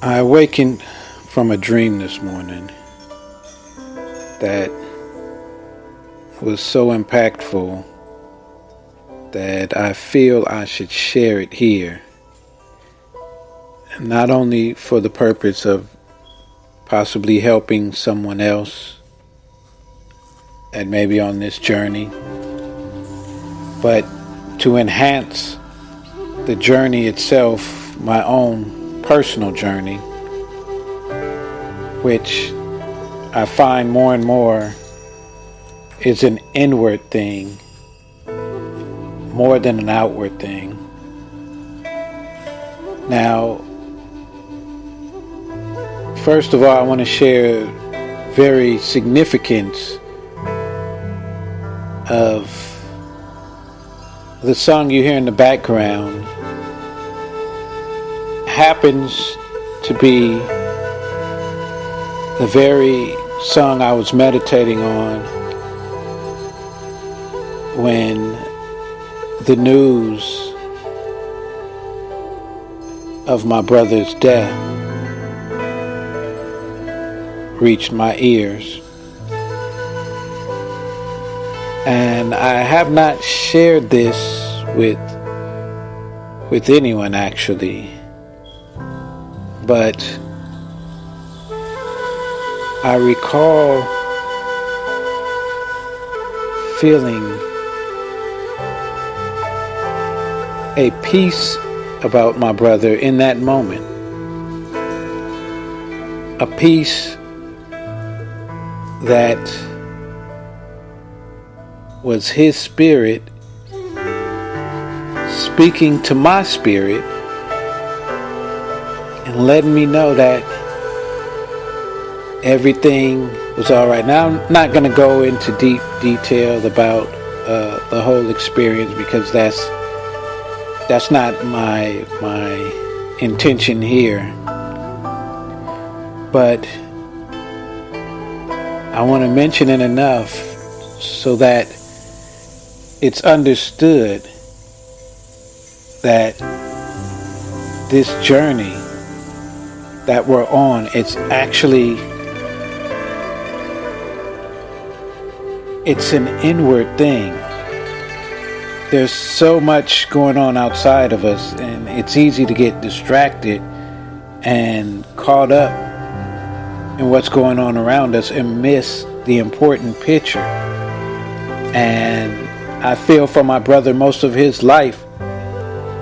I awakened from a dream this morning that was so impactful that I feel I should share it here. Not only for the purpose of possibly helping someone else that may be on this journey, but to enhance the journey itself, my own personal journey, which I find more and more is an inward thing more than an outward thing. Now, first of all, I want to share very significance of the song you hear in the background happens to be the very song I was meditating on when the news of my brother's death reached my ears. And I have not shared this with anyone actually, but I recall feeling a peace about my brother in that moment. A peace that was his spirit speaking to my spirit and letting me know that everything was all right. Now, I'm not going to go into deep detail about the whole experience because that's not my intention here. But I want to mention it enough so that it's understood that this journey that we're on, it's an inward thing. There's so much going on outside of us, and it's easy to get distracted and caught up in what's going on around us and miss the important picture. And I feel for my brother, most of his life,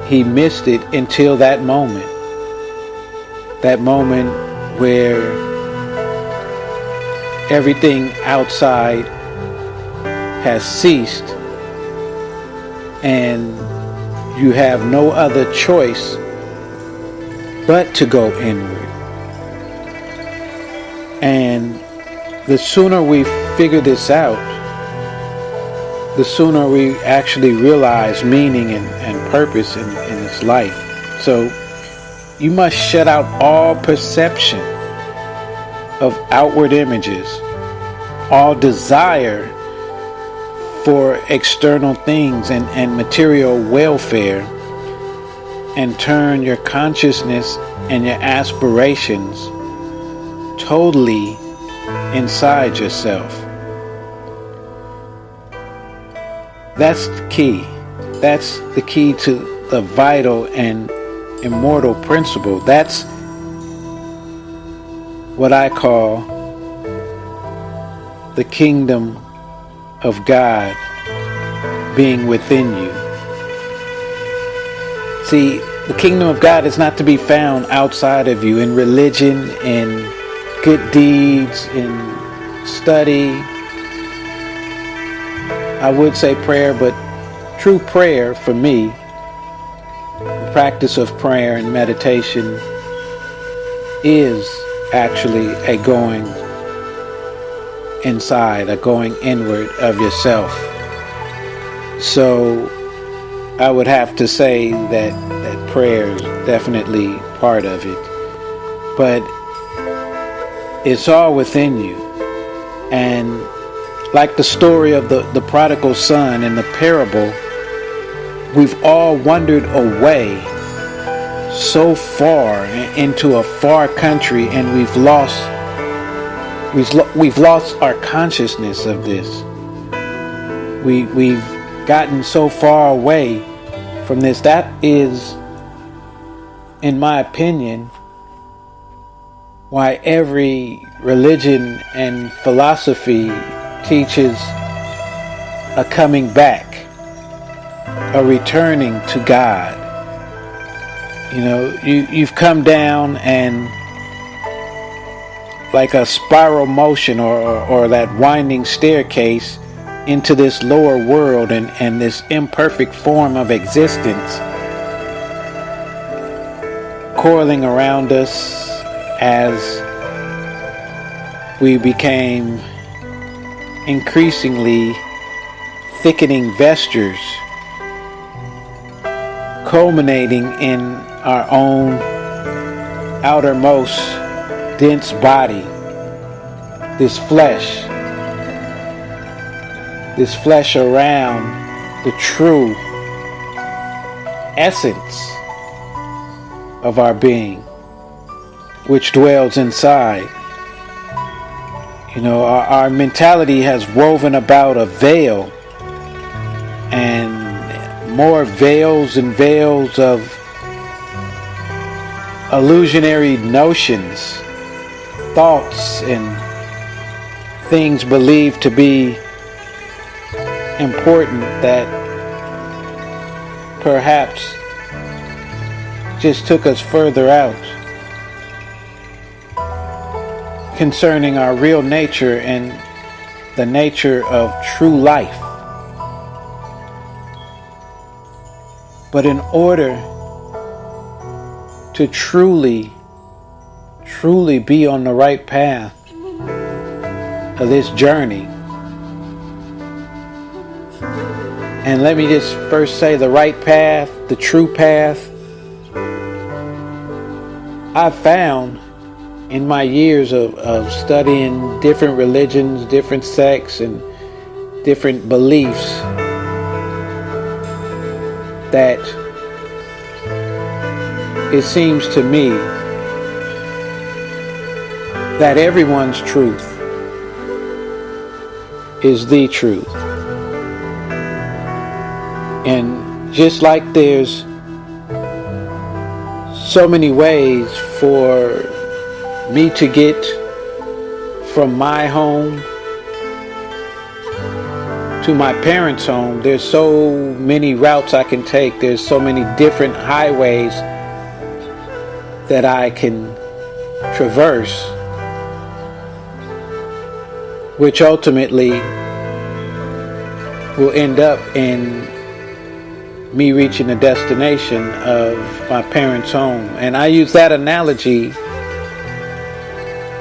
he missed it until that moment. That moment where everything outside has ceased and you have no other choice but to go inward. And the sooner we figure this out, the sooner we actually realize meaning and purpose in this life. So you must shut out all perception of outward images, all desire for external things and material welfare, and turn your consciousness and your aspirations totally inside yourself. That's the key. That's the key to the vital and immortal principle. That's what I call the kingdom of God being within you. See, the kingdom of God is not to be found outside of you in religion, in good deeds, in study. I would say prayer, but true prayer for me, the practice of prayer and meditation, is actually a going inside, a going inward of yourself. So I would have to say that prayer is definitely part of it. But it's all within you. And like the story of the prodigal son in the parable, we've all wandered away so far into a far country, and we've lost our consciousness of this. We've gotten so far away from this. That is, in my opinion, why every religion and philosophy teaches a coming back, a returning to God. You know, you've come down and like a spiral motion or that winding staircase into this lower world and this imperfect form of existence coiling around us as we became increasingly thickening vestures, culminating in our own outermost dense body, this flesh around the true essence of our being, which dwells inside. You know, our mentality has woven about a veil, and more veils and veils of illusionary notions, thoughts, and things believed to be important that perhaps just took us further out concerning our real nature and the nature of true life. But in order to truly be on the right path of this journey, and let me just first say the right path, the true path, I've found in my years of studying different religions, different sects, and different beliefs that it seems to me that everyone's truth is the truth. And just like there's so many ways for me to get from my home to my parents' home, there's so many routes I can take. There's so many different highways that I can traverse, which ultimately will end up in me reaching the destination of my parents' home. And I use that analogy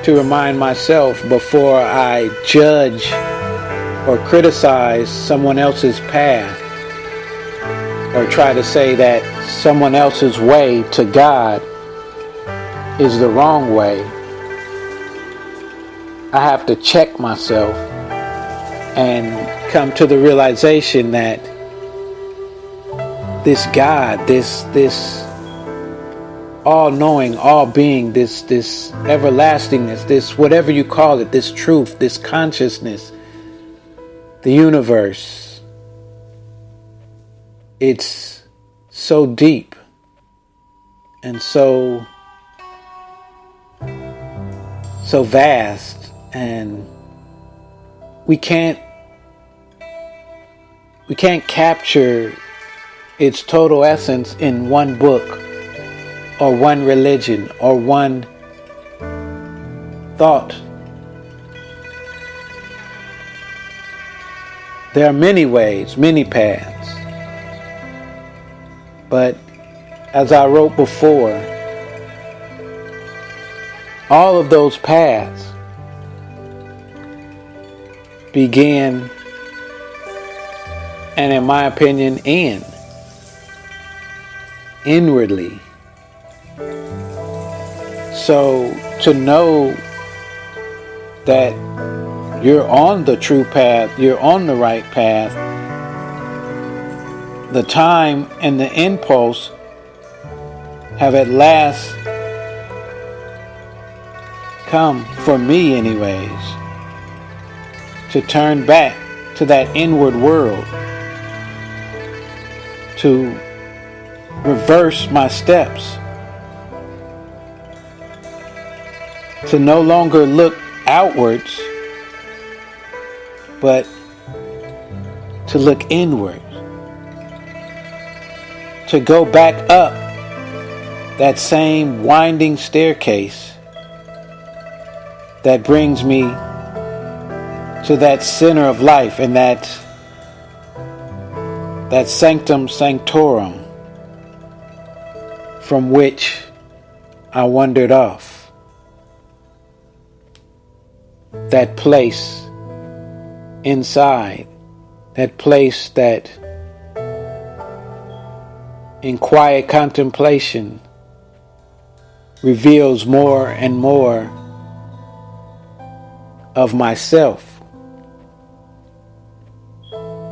to remind myself before I judge or criticize someone else's path or try to say that someone else's way to God is the wrong way. I have to check myself and come to the realization that this God, this all-knowing, all-being, this everlastingness, this whatever you call it, this truth, this consciousness, the universe, it's so deep and so vast, and we can't capture its total essence in one book or one religion or one thought. There are many ways, many paths. But as I wrote before, all of those paths begin and, in my opinion, end inwardly. So to know that you're on the true path, you're on the right path, the time and the impulse have at last come, for me anyways, to turn back to that inward world, to reverse my steps, to no longer look outwards, but to look inward, to go back up that same winding staircase that brings me to that center of life and that sanctum sanctorum from which I wandered off. That place inside, that place that in quiet contemplation reveals more and more of myself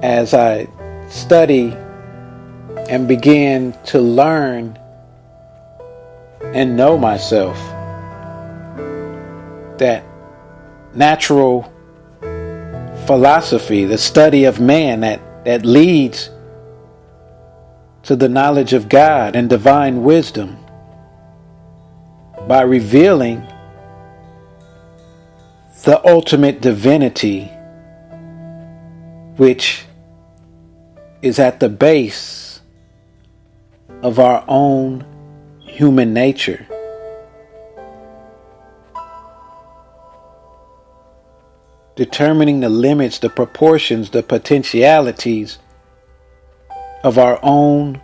as I study and begin to learn and know myself. That natural philosophy, the study of man that leads to the knowledge of God and divine wisdom by revealing the ultimate divinity, which is at the base of our own human nature. Determining the limits, the proportions, the potentialities of our own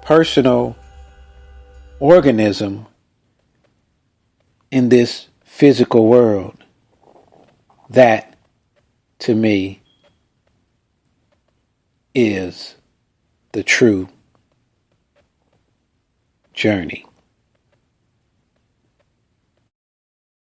personal organism in this physical world. That, to me, is the true journey.